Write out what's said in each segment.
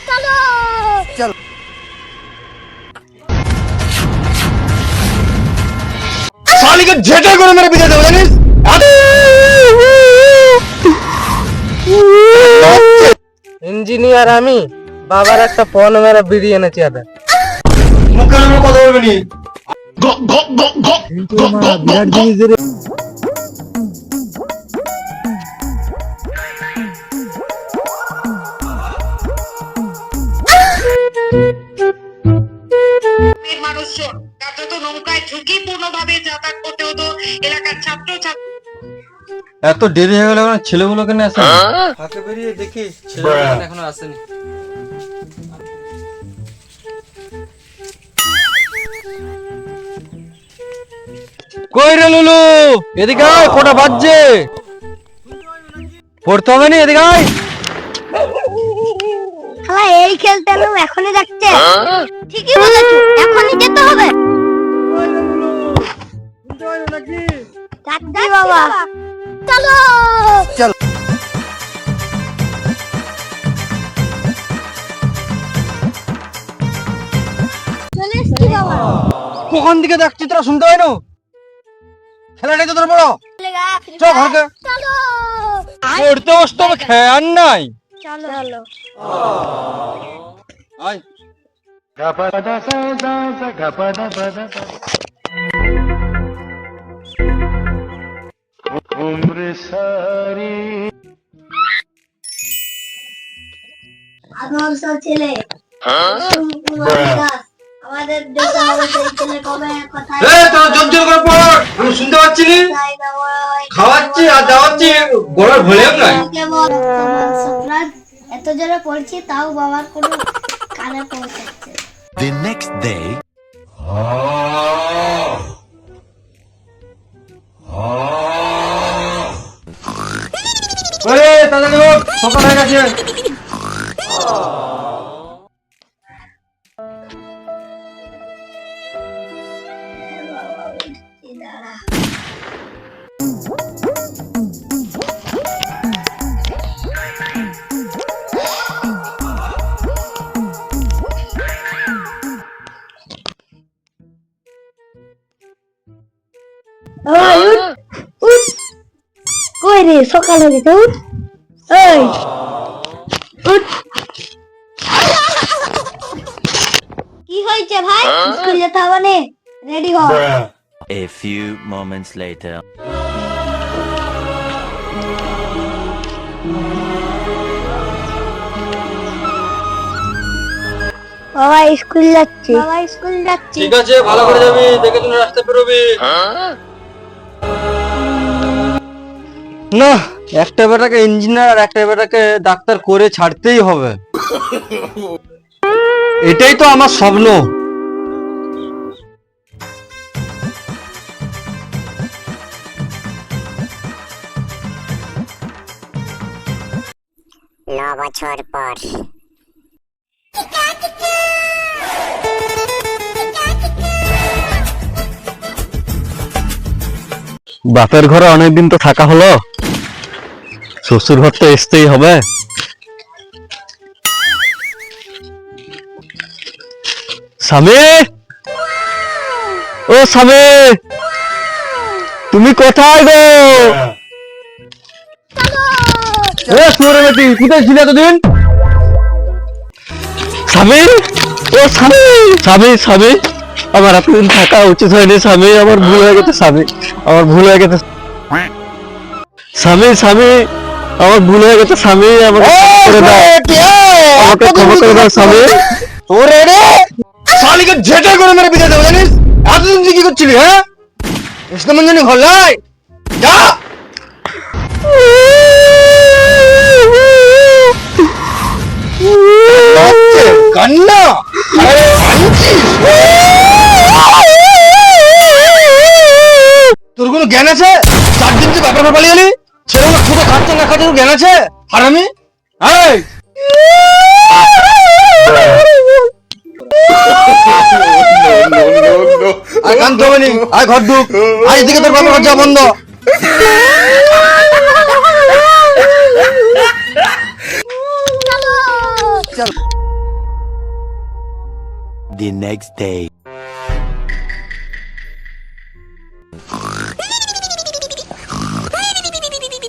চলো চলো শালিকে ঝেঁটে করে মেরে বিদায় দেবো জানিস। ইঞ্জিনিয়ার আমি, বাবার একটা ফোন মেরে বিড়ি এনেছি আদা। মুখের উপর কথা বলবি নি। বিরাট জিনিস মানুষজন কার্যত নৌকায় ঝুঁকিপূর্ণভাবে যাতায়াত করতে হতো এলাকার ছাত্র ছাত্রী। এত দেরি হয়ে গেল ছেলেগুলো কেন আসে? ফাঁকে বেরিয়ে দেখি ছেলেগুলো এখনো আসেনি। কই রে লুলু, এদিকে আয়, কটা বাজছে? পড়তে হবে না, এদিকে আয়। হ্যাঁ এই খেলতে এলো এখনই যাচ্ছে। ঠিকই বলেছো, এখনই যেতে হবে। যাচ্ছি বাবা। চলো চল। চলে এসছি বাবা। কখন দিকে দেখছি তোরা শুনতে হয় না? খেলাটাই তো তোর বড়। চল ঘরকে। চলো পড়তে বসতে হবে, খেয়ার নাই। চলো আয়। আদর্শ ছেলে আমাদের দেশে হবে সেই ছেলে কবে কোথায় তোরা জোর জোর করে পড়, আমি শুনতে পাচ্ছি নি। খাওয়াচ্ছি আর দাওয়াচ্ছি, গলার ভলিউম নাই। এত জোরে পড়ছি তাও বাবার কোনো কানে পৌঁছাচ্ছে। The next day, ওরে তাড়াতাড়ি ওঠ, সকাল হয়ে গেছে। কই রে সকাল হয়ে গেছে, উঠ এই উঠ। কি হয়েছে ভাই, স্কুল যেতে হবে না? রেডি হ। a few moments later. বাবা স্কুল যাচ্ছি। বাবা স্কুল যাচ্ছি। ঠিক আছে, ভালো করে যাবি, দেখে শুনে রাস্তা বেরোবি। না, একটা বেটাকে ইঞ্জিনিয়ার আর একটা বেটাকে ডাক্তার করে ছাড়তেই হবে। এটাই তো আমার স্বপ্ন। বছর পর বাপের ঘরে অনেকদিন তো থাকা হলো, শ্বশুর ঘর তো আসতেই হবে। স্বামী, ও স্বামী, তুমি কোথায় গো? কোথায় ছিল এতদিন? স্বামী, ও স্বামী, স্বামী স্বামী, আমার এতদিন থাকা উচিত হয়নি স্বামী, আমার ভুল হয়ে গেছে স্বামী, আমার ভুল হয়ে গেছে স্বামী, স্বামী আমার ভুল হয়ে গেছে স্বামী, আমাকে ক্ষমা করে দাও স্বামী। ওরে রে শালিকে ঝেঁটে করে মেরে বিদায় দেবো জানিস। এতদিন তুই কি করছিলি? হ্যাঁ, ইসলামঞ্জনী হল্লাই যা। কান্না তোর কোনো জ্ঞান আছে? 4 দিন তুই বাপের পালিয়ে গেলি, ছেলেগুলো ছোট খাচ্ছে না খাচ্ছে, জ্ঞান আছে? হারামি, এই আয় কান্ত হবে নি, আয় ঘর ঢুক, আজ থেকে তোর বাপের ঘর যাওয়া বন্ধ। চল। The next day.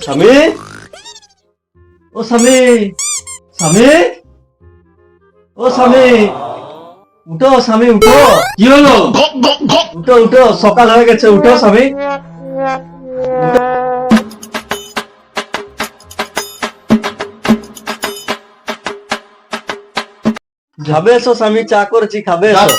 স্বামী, ও স্বামী, স্বামী, ও স্বামী, উঠো স্বামী, উঠো। কি হলো? উঠো উঠো, সকাল হয়ে গেছে, উঠো স্বামী। খাবে এসো স্বামী, চা করেছি, খাবে এসো।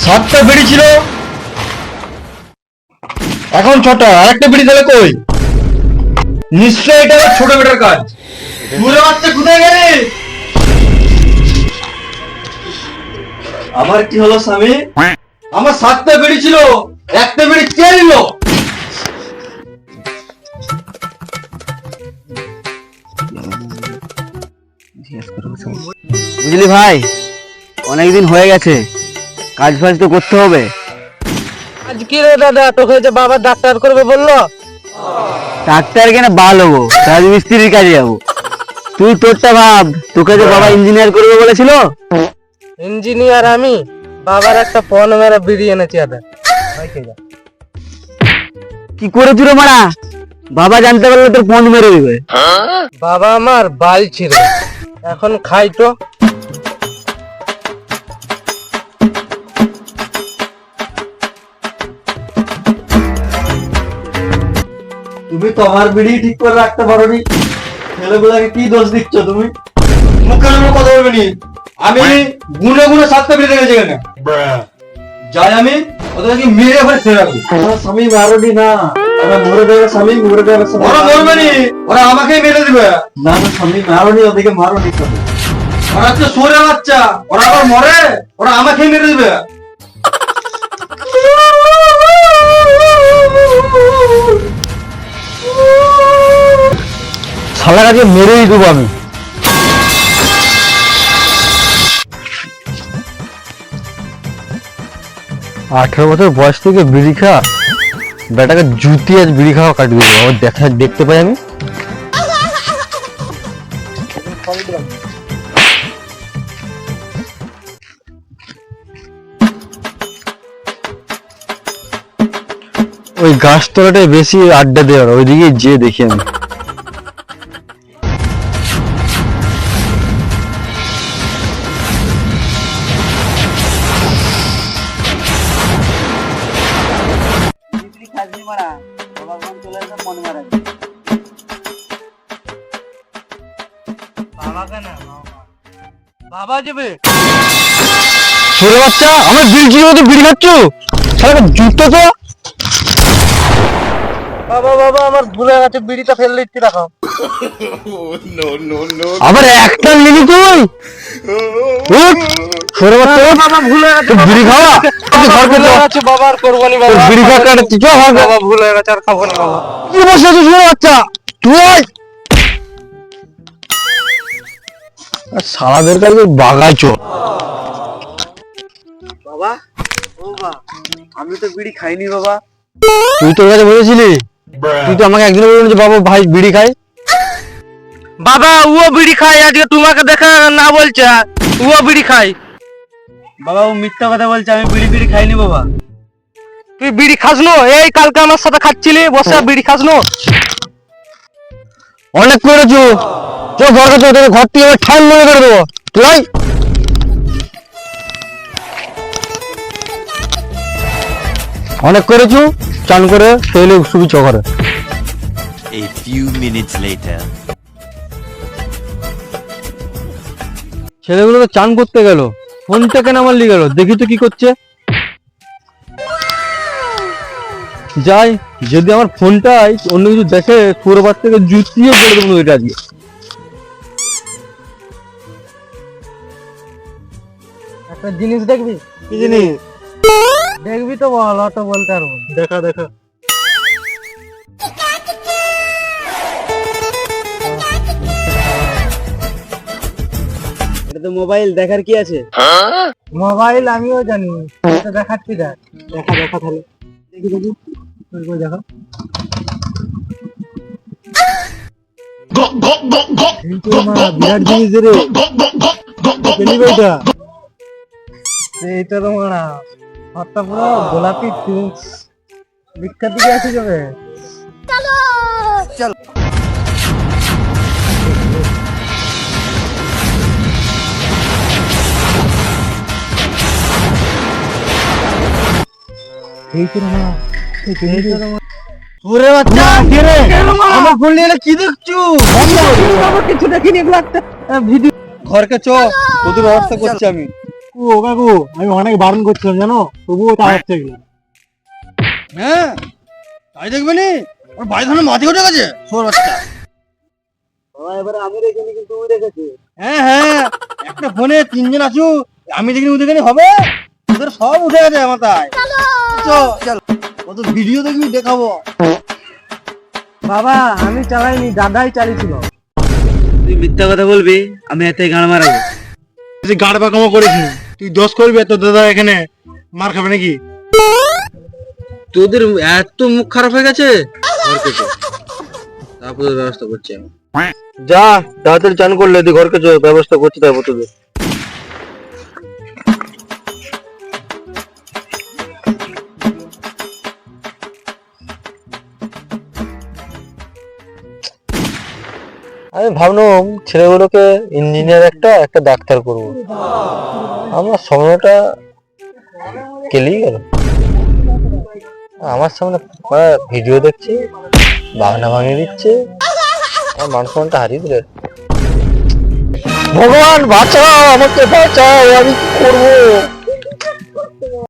সাতটা বিড়ি ছিল, এখন ছটা। আরেকটা বিড়ি দিলে কই? নিশ্চয়ই এটা আমার ছোট বেটার কাজ। বুড়ো বাচ্চা কোথায় গেলি? আমার কি হলো স্বামী? আমার সাতটা বিড়ি ছিল, একটা বিড়ি কে নিল? বুঝলি ভাই, অনেকদিন হয়ে গেছে, কাজ ফাজ তো করতে হবে। আজ কি রে দাদা, তোকে যে বাবা ডাক্তার করবে বললো? ডাক্তার কেন, বাল হবো, রাজমিস্ত্রির কাজে যাবো। তুই তোরটা ভাব, তোকে যে বাবা ইঞ্জিনিয়ার করবে বলেছিল। ইঞ্জিনিয়ার আমি, বাবার একটা ফোন মেরা বিড়ি এনেছি আদা। কি করেছি রে মারা? বাবা জানতে পারলে তোর ফোন মেরে দিবে। বাবা আমার বাল ছিল, এখন খাই তো। তুমি তো আমার বিড়ি ঠিক করে রাখতে পারোনি, ছেলেগুলাকে কি দোষ দিচ্ছ তুমি? মুখে মুখে কথা বলবে নি। আমি গুনে গুনে সাতটা বিড়ি দেখেছি এখানে। যাই আমি ওদেরকে মেরে ফেলে ছেড়ে রাখবো। স্বামী মারোনি না, ওরা মরে দেবে স্বামী, মরে দেবে। ওরা মরবে নি, ওরা আমাকেই মেরে দিবে। না না স্বামী মারোনি, ওদেরকে মারোনি স্বামী। ওরা তো সরে বাচ্চা, ওরা আবার মরে, ওরা আমাকেই মেরে দিবে। শালাকে মেরেই দেবো আমি। 18 বছর বয়স থেকে বিড়ি খা, বেটাকে জুতি আজ বিড়ি খাওয়া কাটিয়ে দেবো। আমার দেখতে পাই আমি। ওই গাছতলাটায় বেশি আড্ডা দেওয়ার, ওইদিকে যে দেখি আমি। বাবা যাবে ছোট বাচ্চা, আমার বিড়ি কি মতো বিড়ি খাচ্ছ? শালা জুতো তো। বাবা বাবা, আমার ভুলে গেছে, বিড়িটা ফেলে দিচ্ছি, রাখো। আবার একটা নিবি তুই? উঠ, ছোট বাচ্চা, বাবা ভুলে গেছে, বিড়ি খাওয়া ভুলে গেছে, বাবা আর করবো নি। বাবা বিড়ি খাওয়া কাটাচ্ছি, চল ঘর। বাবা ভুলে গেছে, আর খাবো না বাবা। কি বসে আছিস ছোট বাচ্চা তুই? সারাদের কাছে বাগাইছো। বাবা, ও বাবা, আমি তো বিড়ি খাইনি বাবা। তুই তোর কাছে বলেছিলি? তুই তো আমাকে একদিন বললি যে বাবা ভাই বিড়ি খাই। বাবা ও বিড়ি খায়, আজকে তোমাকে দেখা না বলছে ও বিড়ি খায়। বাবা ও মিথ্যা কথা বলছে, আমি বিড়ি খাইনি বাবা। তুই বিড়ি খাস নো? এই কালকে আমার সাথে খাচ্ছিলি বসে, বিড়ি খাস নো? অনেক করেছো, চো ঘর কাছে, তোকে ঘর থেকে ঠান মনে করে দেবো। তুই অনেক করেছো, চান করে খেলে শুবি চো ঘরে। A few minutes later. ছেলেগুলো তো চান করতে গেল, ফোনটা কেন আমার লিয়ে গেল? দেখি তো কি করছে। যাই, যদি আমার ফোনটাই অন্য কিছু দেখে, পুরো বাদ থেকে জুতিয়ে পড়ে দেবো এটা আজকে। একটা জিনিস দেখবি? কি জিনিস দেখবি তো বল, অত বলতে পারবো। দেখা দেখা। এটা তো মোবাইল, দেখার কি আছে? মোবাইল আমিও জানি, এটা দেখাচ্ছি। দেখা দেখা তাহলে দেখি দেখি দেখা। বিরাট জিনিস রে, এইটা তো মারা হাতটা পুরো গোলাপি বিখ্যাত দিকে আছে যাবে। চল ওরে বাচ্চা কি রে, আমার ফোন নিয়ে কি দেখছো? কিছু দেখিনি, এগুলো একটা ভিডিও। ঘরকে চ, তোদের ব্যবস্থা করছি আমি। ও কাকু, আমি অনেক বারণ করছিলাম জানো, তবুও তা হচ্ছে এগুলো। হ্যাঁ তাই দেখবে নি, ওর ভাই ধরে মাটি উঠে গেছে। শোর বাচ্চা, এবারে আমি দেখিনি কিন্তু তুই দেখেছিস। হ্যাঁ হ্যাঁ, একটা ফোনে তিনজন আছো, আমি দেখিনি ও দেখিনি হবে? তোদের সব উঠে গেছে মাথায়। চল কত ভিডিও দেখবি, দেখাবো। বাবা আমি চালাইনি, দাদাই চালিয়েছিল। তুই মিথ্যা কথা বলবি, আমি এতে গাড় মারাবো। তুই গাড় বাকামো করিস, তুই দোষ করবি, তোর দাদা এখানে মার খাবে নাকি? তোদের এত মুখ খারাপ হয়ে গেছে, তারপরে ব্যবস্থা করছি আমি। যা তাড়াতাড়ি চান করলে ঘরকে ব্যবস্থা করছি, তারপর তোদের। আমি ভাবলাম ছেলেগুলোকে ইঞ্জিনিয়ার একটা ডাক্তার করব, আমার সময়টা কেলেই গেল। আমার সামনে ভিডিও দেখছি, বাংলা ভাঙিয়ে দিচ্ছে, আমার মান সম্মানটা হারিয়ে দিলে। ভগবান বাঁচাও, আমাকে বাঁচাও, আমি কি করবো?